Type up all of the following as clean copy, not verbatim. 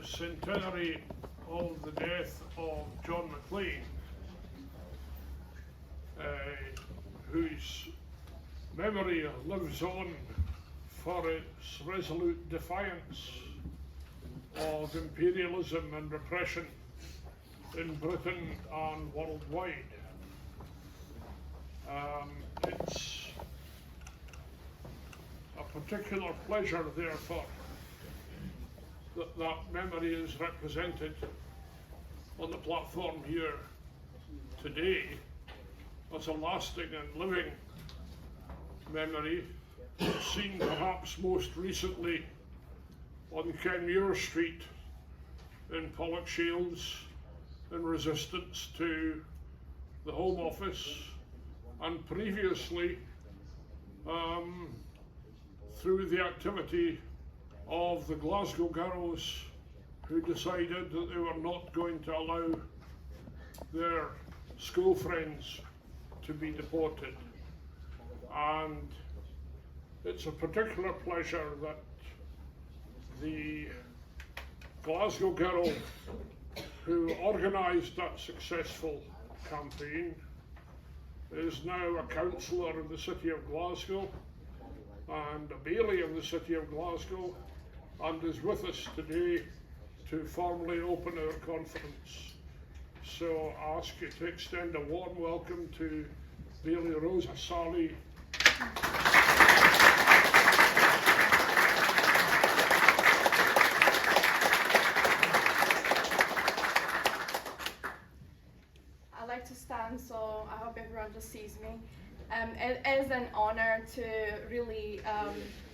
the centenary of the death of John Maclean, whose memory lives on for its resolute defiance of imperialism and repression in Britain and worldwide. It's a particular pleasure, therefore, that that memory is represented on the platform here today as a lasting and living memory, seen perhaps most recently on Kenmure Street in Pollokshields in resistance to the Home Office, and previously through the activity of the Glasgow Girls, who decided that they were not going to allow their school friends to be deported. And it's a particular pleasure that the Glasgow Girl, who organised that successful campaign, is now a councillor in the City of Glasgow and a Bailie in the City of Glasgow, and is with us today to formally open our conference. So I ask you to extend a warm welcome to Bailie Roza Salih. I like to stand, so I hope everyone just sees me. It is an honor to really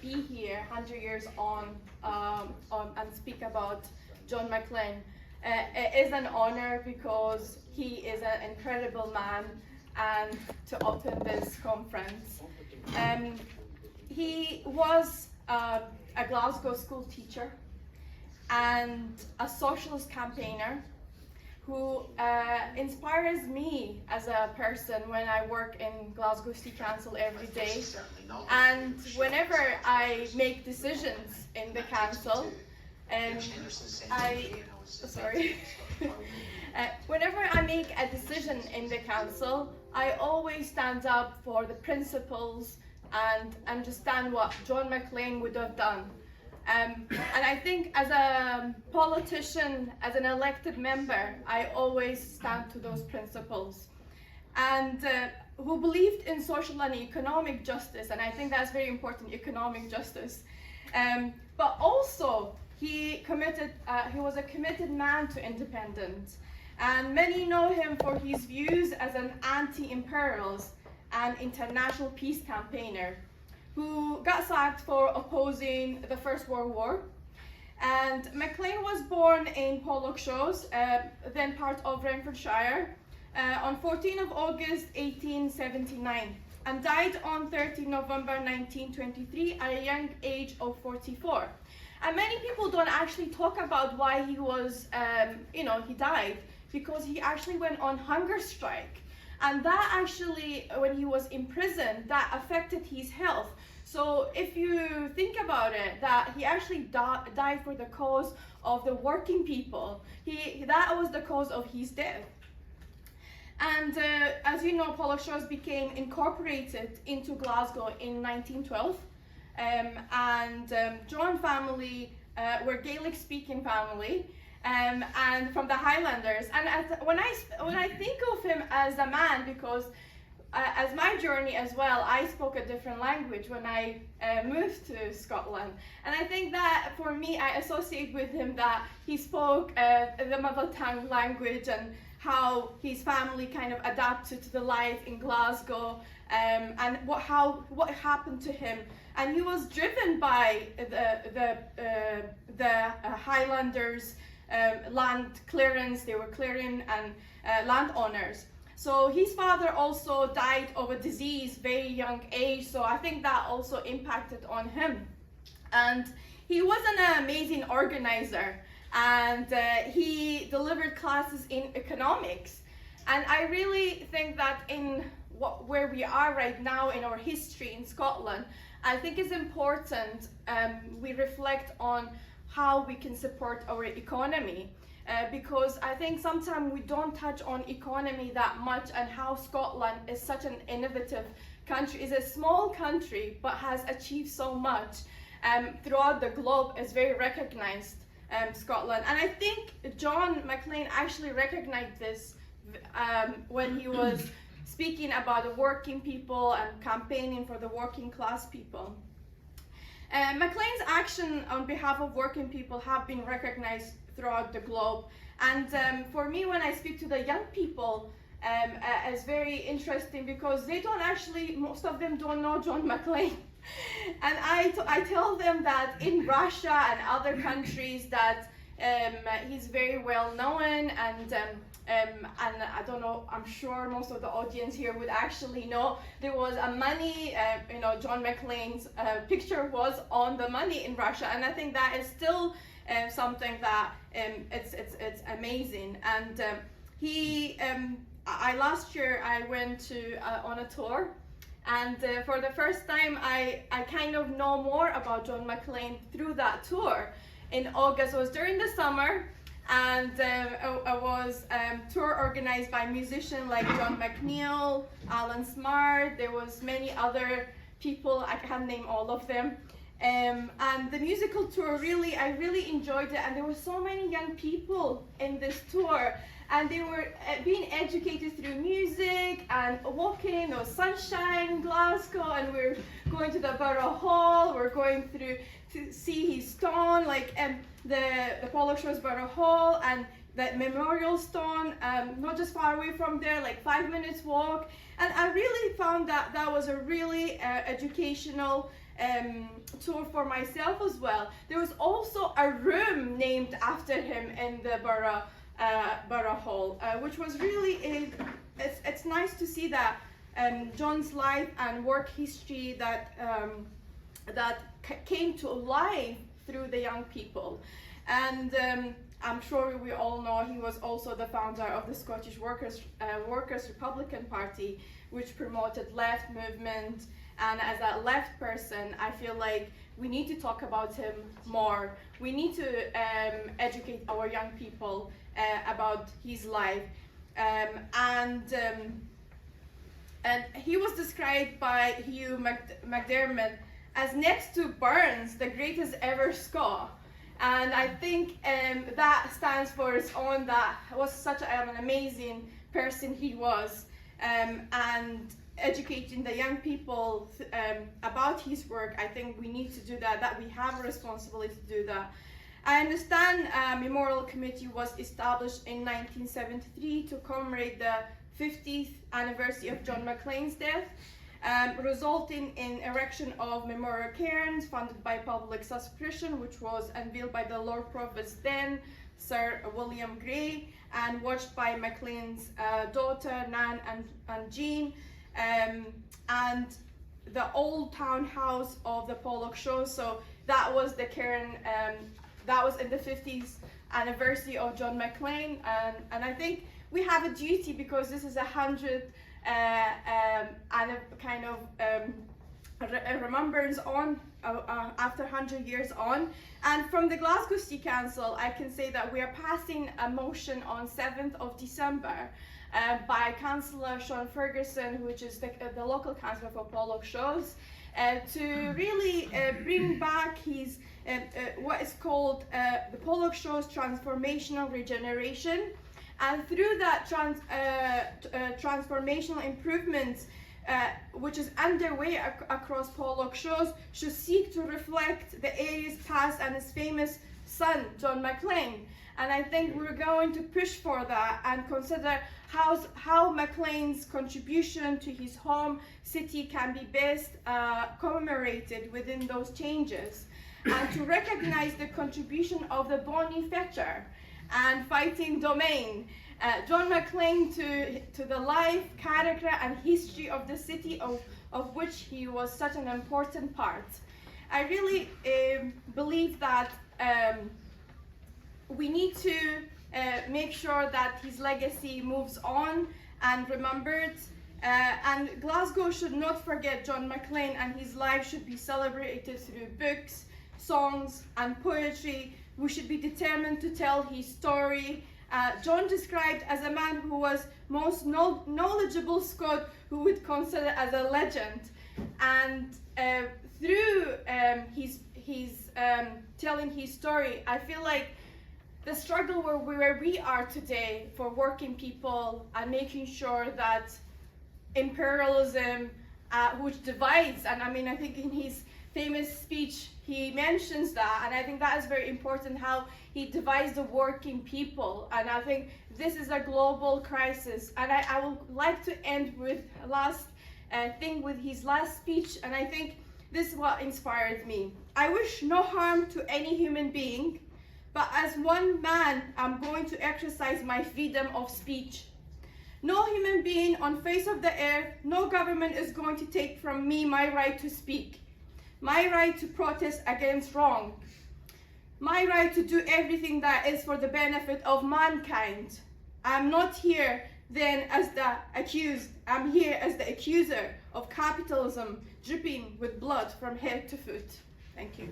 be here 100 years on and speak about John Maclean. It is an honor because he is an incredible man and to open this conference. He was a Glasgow school teacher and a socialist campaigner who inspires me as a person when I work in Glasgow City Council every day. And whenever I make decisions in the council, whenever I make a decision in the council, I always stand up for the principles and understand what John Maclean would have done. And I think as a politician, as an elected member, I always stand to those principles. And who believed in social and economic justice, and I think that's very important, economic justice. But also, he was a committed man to independence. And many know him for his views as an anti-imperialist and international peace campaigner, who got sacked for opposing the First World War. And Maclean was born in Pollokshields, then part of Renfrewshire, on 14th of August 1879, and died on 30 November 1923 at a young age of 44. And many people don't actually talk about why he was, he died, because he actually went on hunger strike. And that actually, when he was in prison, that affected his health. So if you think about it, that he actually died for the cause of the working people. That was the cause of his death. And as you know, Pollokshields became incorporated into Glasgow in 1912. John family were Gaelic-speaking family. And from the Highlanders, and when I think of him as a man, because as my journey as well, I spoke a different language when I moved to Scotland, and I think that for me, I associate with him that he spoke the mother tongue language and how his family kind of adapted to the life in Glasgow, and what happened to him. And he was driven by the Highlanders. Land clearance, they were clearing and landowners. So his father also died of a disease, very young age, so I think that also impacted on him. And he was an amazing organizer, and he delivered classes in economics. And I really think that in where we are right now in our history in Scotland, I think it's important we reflect on how we can support our economy. Because I think sometimes we don't touch on economy that much, and how Scotland is such an innovative country. It's a small country but has achieved so much throughout the globe. Is very recognized, Scotland. And I think John Maclean actually recognized this when he was speaking about the working people and campaigning for the working class people. Maclean's action on behalf of working people have been recognized throughout the globe. And for me, when I speak to the young people, it's very interesting because they don't actually, most of them don't know John Maclean. And I tell them that in Russia and other countries that he's very well known, and I don't know, I'm sure most of the audience here would actually know there was a money, John Maclean's picture was on the money in Russia, and I think that is still something that it's amazing. And last year I went on a tour, and for the first time I kind of know more about John Maclean through that tour. In August, it was during the summer, and it was tour organized by musicians like John Maclean, Alan Smart. There was many other people, I can't name all of them. And the musical tour, I really enjoyed it, and there were so many young people in this tour, and they were being educated through music and walking. There was sunshine in Glasgow, and we're going to the Borough Hall. We're going through to see his stone, the Pollock Shores Borough Hall, and that memorial stone, not just far away from there, like 5 minutes walk. And I really found that that was a really educational tour for myself as well. There was also a room named after him in the Borough Hall, which was really, it's nice to see that John's life and work history that came to life through the young people. And I'm sure we all know he was also the founder of the Scottish Workers' Republican Party, which promoted left movement. And as a left person, I feel like we need to talk about him more. We need to educate our young people about his life. And he was described by Hugh McDermott as, next to Burns, the greatest ever Scot. And I think that stands for its own, that was such an amazing person he was. And educating the young people about his work, I think we need to do that we have a responsibility to do that. I understand a memorial committee was established in 1973 to commemorate the 50th anniversary of John Maclean's death, resulting in erection of memorial cairns funded by public subscription, which was unveiled by the Lord Provost then, Sir William Gray, and watched by Maclean's daughter Nan and Jean, and the old townhouse of the Pollock Shores. So that was the cairn, that was in the 50th anniversary of John Maclean, and I think we have a duty, because this is 100th and a kind of remembrance on after 100 years on. And from the Glasgow City Council, I can say that we are passing a motion on 7th of December by Councillor Sean Ferguson, which is the local councillor for Pollock Shores, to really bring back his what is called the Pollock Shores transformational regeneration. And through that transformational improvements, which is underway across Pollock Shores, should seek to reflect the area's past and his famous son, John Maclean. And I think we're going to push for that and consider how Maclean's contribution to his home city can be best commemorated within those changes, and to recognize the contribution of the Bonnie Fetcher and fighting domain. John Maclean to the life, character and history of the city of which he was such an important part. I really believe that we need to make sure that his legacy moves on and remembered, and Glasgow should not forget John Maclean, and his life should be celebrated through books, songs and poetry. We should be determined to tell his story. John described as a man who was most knowledgeable Scot, who would consider as a legend. And through his telling his story, I feel like the struggle where we are today for working people and making sure that imperialism, which divides, and I mean, I think in his famous speech he mentions that, and I think that is very important, how he divides the working people. And I think this is a global crisis. And I would like to end with a last thing with his last speech, and I think this is what inspired me. I wish no harm to any human being, but as one man, I'm going to exercise my freedom of speech. No human being on face of the earth, no government is going to take from me my right to speak, my right to protest against wrong, my right to do everything that is for the benefit of mankind. I'm not here then as the accused, I'm here as the accuser of capitalism dripping with blood from head to foot. Thank you.